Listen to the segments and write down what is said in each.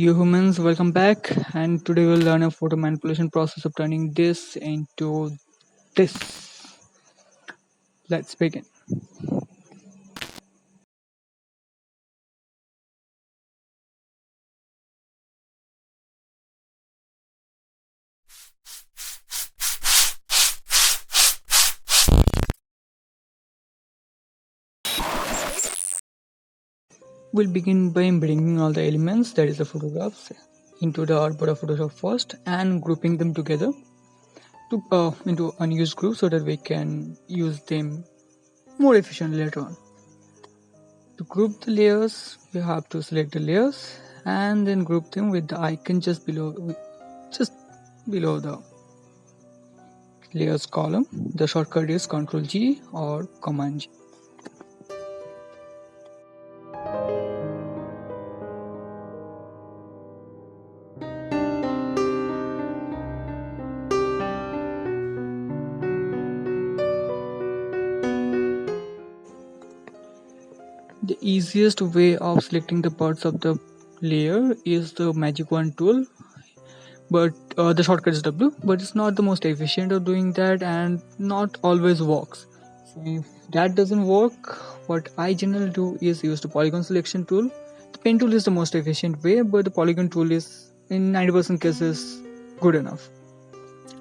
You humans, welcome back, and today we'll learn a photo manipulation process of turning this into this. Let's begin. We'll begin by bringing all the elements, that is the photographs, into the output of Photoshop first and grouping them together into unused groups so that we can use them more efficiently later on. To group the layers, you have to select the layers and then group them with the icon just below the layers column. The shortcut is Ctrl G or Command G. The easiest way of selecting the parts of the layer is the Magic Wand tool, but the shortcut is W, but it's not the most efficient of doing that and not always works. So if that doesn't work, what I generally do is use the polygon selection tool. The pen tool is the most efficient way, but the polygon tool is in 90% cases good enough.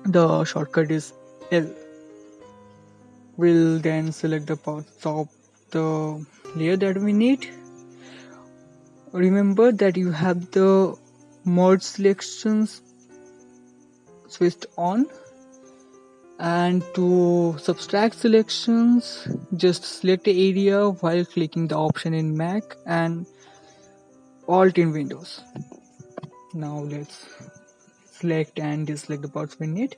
The shortcut is L. We'll then select the parts of the layer that we need. Remember that you have the merge selections switched on, and to subtract selections just select the area while clicking the option in Mac and Alt in Windows. Now let's select and deselect the parts we need.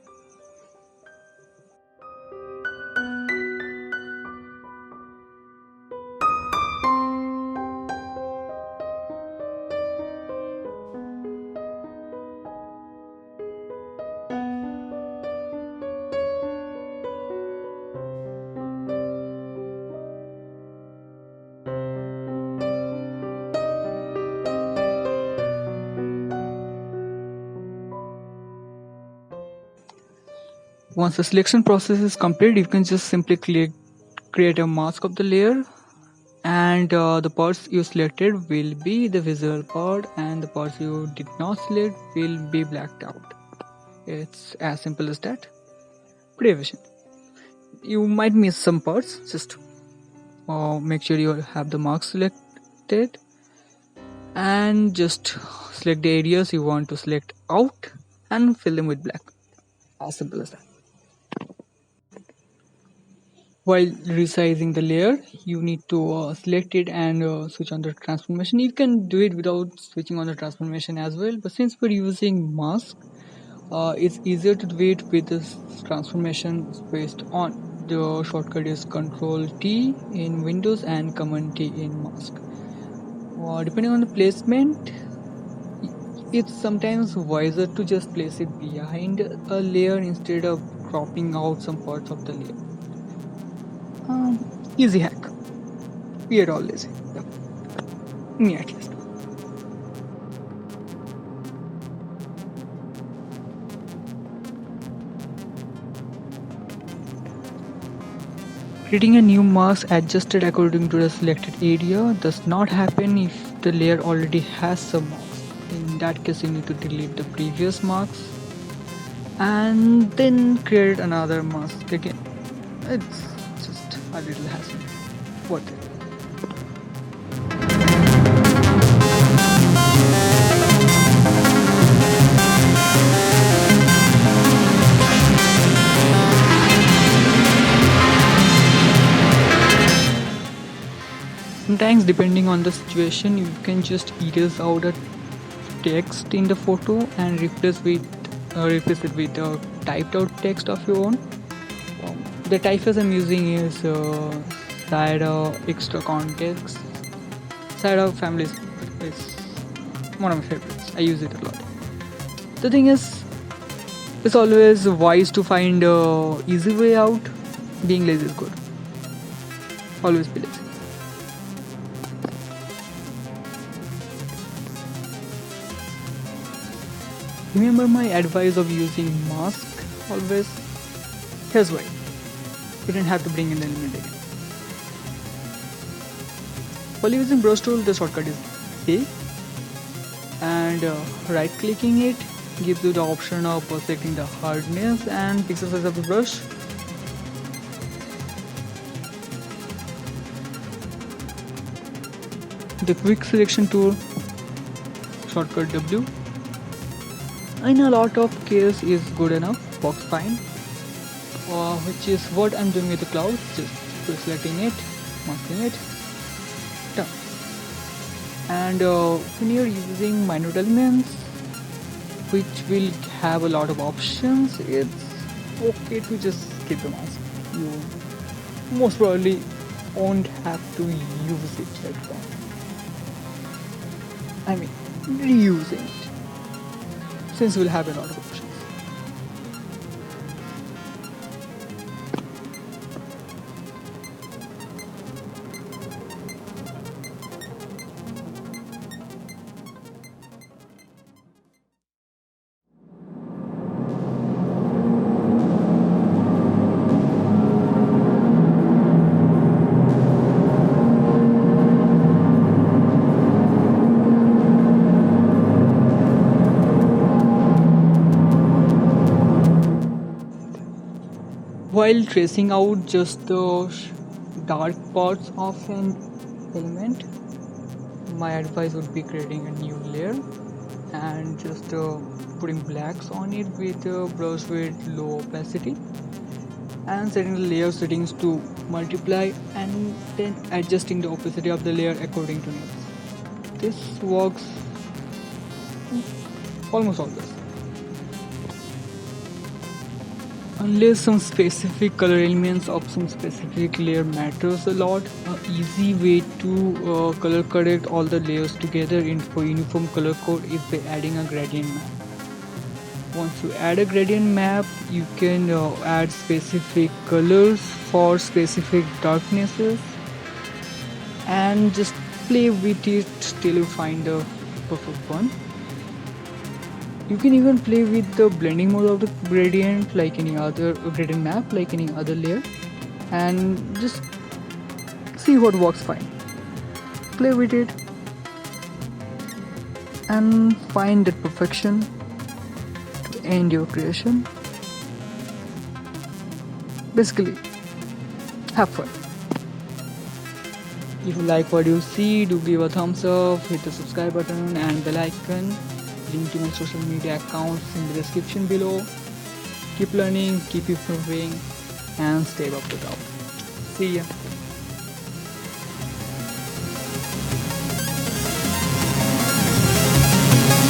Once the selection process is complete, you can just simply create a mask of the layer, and the parts you selected will be the visible part and the parts you did not select will be blacked out. It's as simple as that. Pretty efficient. You might miss some parts, just make sure you have the marks selected and just select the areas you want to select out and fill them with black. As simple as that. While resizing the layer, you need to select it and switch on the transformation. You can do it without switching on the transformation as well, but since we're using mask, it's easier to do it with this transformation switched on. The shortcut is Ctrl T in Windows and Command T in mask. Depending on the placement, it's sometimes wiser to just place it behind a layer instead of cropping out some parts of the layer. Easy hack. We are all lazy. Yeah. Me at least. Creating a new mask adjusted according to the selected area does not happen if the layer already has some marks. In that case, you need to delete the previous marks and then create another mask again. It's just a little hassle. Worth it. Sometimes, depending on the situation, you can just erase out a text in the photo and replace it with a typed out text of your own. The typeface I'm using is Saida Extra Context. Saida Family is one of my favorites. I use it a lot. The thing is, it's always wise to find a easy way out. Being lazy is good. Always be lazy. Remember my advice of using mask always? Here's why. You don't have to bring in the element again. While using brush tool, the shortcut is A, and right clicking it gives you the option of setting the hardness and pixel size of the brush. The quick selection tool, shortcut W, in a lot of case is good enough, works fine, which is what I'm doing with the clouds, just selecting it, masking it, done. And when you're using minute elements, which will have a lot of options, it's okay to just skip the mask. You most probably won't have to use it later on. I mean, reusing it, since we'll have a lot of options. While tracing out just the dark parts of an element, my advice would be creating a new layer and just putting blacks on it with a brush with low opacity and setting the layer settings to multiply and then adjusting the opacity of the layer according to needs. This works almost always. Unless some specific color elements of some specific layer matters a lot, an easy way to color correct all the layers together for uniform color code is by adding a gradient map. Once you add a gradient map, you can add specific colors for specific darknesses and just play with it till you find the perfect one. You can even play with the blending mode of the gradient like any other gradient map, like any other layer, and just see what works fine. Play with it and find that perfection to end your creation. Basically, have fun. If you like what you see, do give a thumbs up, hit the subscribe button and bell icon. Link to my social media accounts in the description below. Keep learning, keep improving, and stay up to top. See ya.